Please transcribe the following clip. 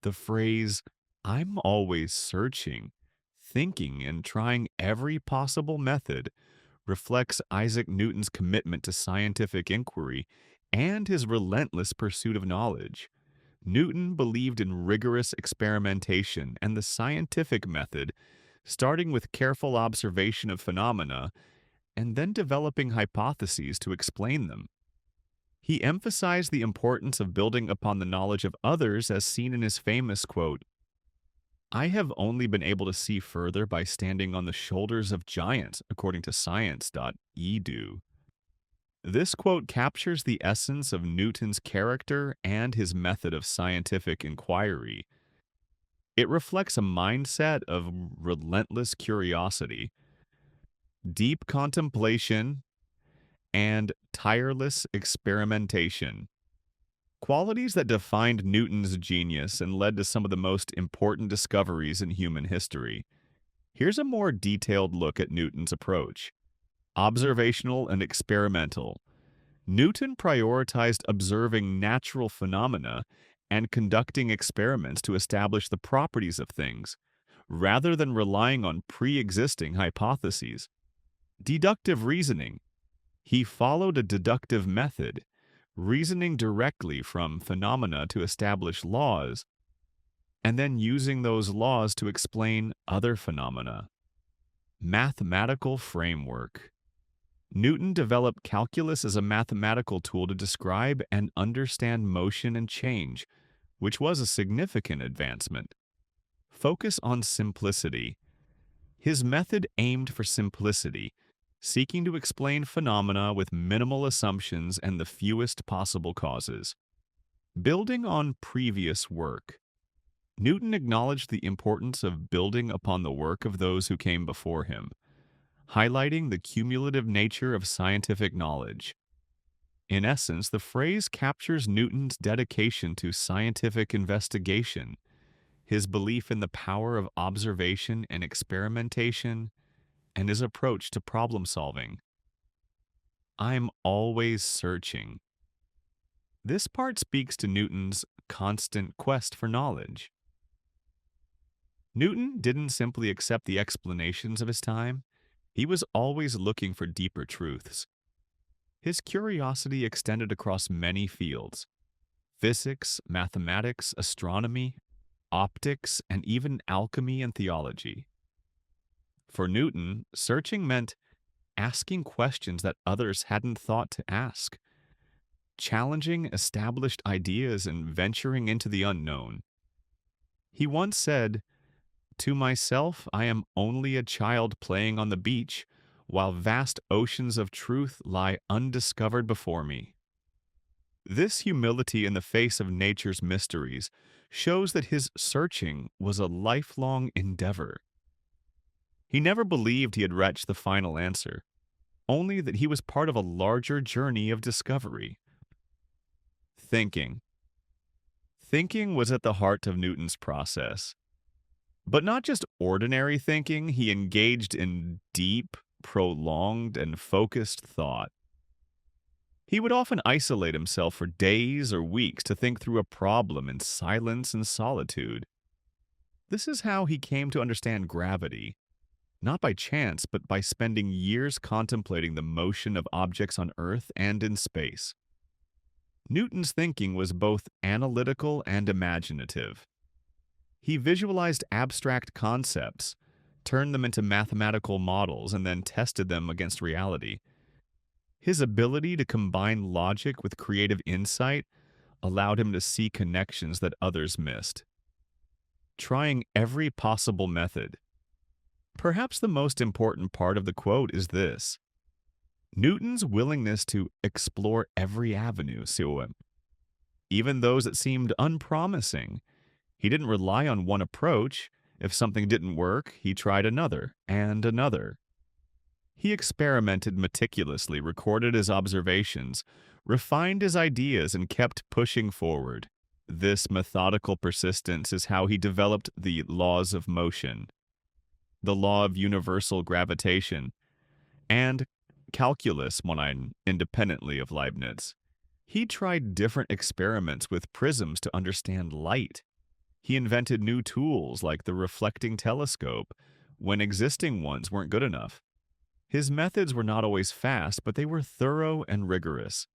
The phrase, "I'm always searching," thinking, and trying every possible method reflects Isaac Newton's commitment to scientific inquiry and his relentless pursuit of knowledge. Newton believed in rigorous experimentation and the scientific method, starting with careful observation of phenomena and then developing hypotheses to explain them. He emphasized the importance of building upon the knowledge of others, as seen in his famous quote, "I have only been able to see further by standing on the shoulders of giants, according to science.edu." This quote captures the essence of Newton's character and his method of scientific inquiry. It reflects a mindset of relentless curiosity, deep contemplation, and tireless experimentation. Qualities that defined Newton's genius and led to some of the most important discoveries in human history. Here's a more detailed look at Newton's approach. Observational and experimental. Newton prioritized observing natural phenomena and conducting experiments to establish the properties of things, rather than relying on pre-existing hypotheses. Deductive reasoning. He followed a deductive method, reasoning directly from phenomena to establish laws, and then using those laws to explain other phenomena. Mathematical framework. Newton developed calculus as a mathematical tool to describe and understand motion and change, which was a significant advancement. Focus on simplicity. His method aimed for simplicity, seeking to explain phenomena with minimal assumptions and the fewest possible causes. Building on previous work. Newton acknowledged the importance of building upon the work of those who came before him, highlighting the cumulative nature of scientific knowledge. In essence, the phrase captures Newton's dedication to scientific investigation, his belief in the power of observation and experimentation, and his approach to problem solving. "I'm always searching." This part speaks to Newton's constant quest for knowledge. Newton didn't simply accept the explanations of his time, he was always looking for deeper truths. His curiosity extended across many fields: physics, mathematics, astronomy, optics, and even alchemy and theology. For Newton, searching meant asking questions that others hadn't thought to ask, challenging established ideas and venturing into the unknown. He once said, "To myself, I am only a child playing on the beach, while vast oceans of truth lie undiscovered before me." This humility in the face of nature's mysteries shows that his searching was a lifelong endeavor. He never believed he had reached the final answer, only that he was part of a larger journey of discovery. Thinking. Thinking was at the heart of Newton's process. But not just ordinary thinking, he engaged in deep, prolonged, and focused thought. He would often isolate himself for days or weeks to think through a problem in silence and solitude. This is how he came to understand gravity, not by chance, but by spending years contemplating the motion of objects on Earth and in space. Newton's thinking was both analytical and imaginative. He visualized abstract concepts, turned them into mathematical models, and then tested them against reality. His ability to combine logic with creative insight allowed him to see connections that others missed. Trying every possible method. Perhaps the most important part of the quote is this: Newton's willingness to explore every avenue, even those that seemed unpromising. He didn't rely on one approach. If something didn't work, he tried another and another. He experimented meticulously, recorded his observations, refined his ideas, and kept pushing forward. This methodical persistence is how he developed the laws of motion, the law of universal gravitation, and calculus, independently of Leibniz. He tried different experiments with prisms to understand light. He invented new tools like the reflecting telescope when existing ones weren't good enough. His methods were not always fast, but they were thorough and rigorous.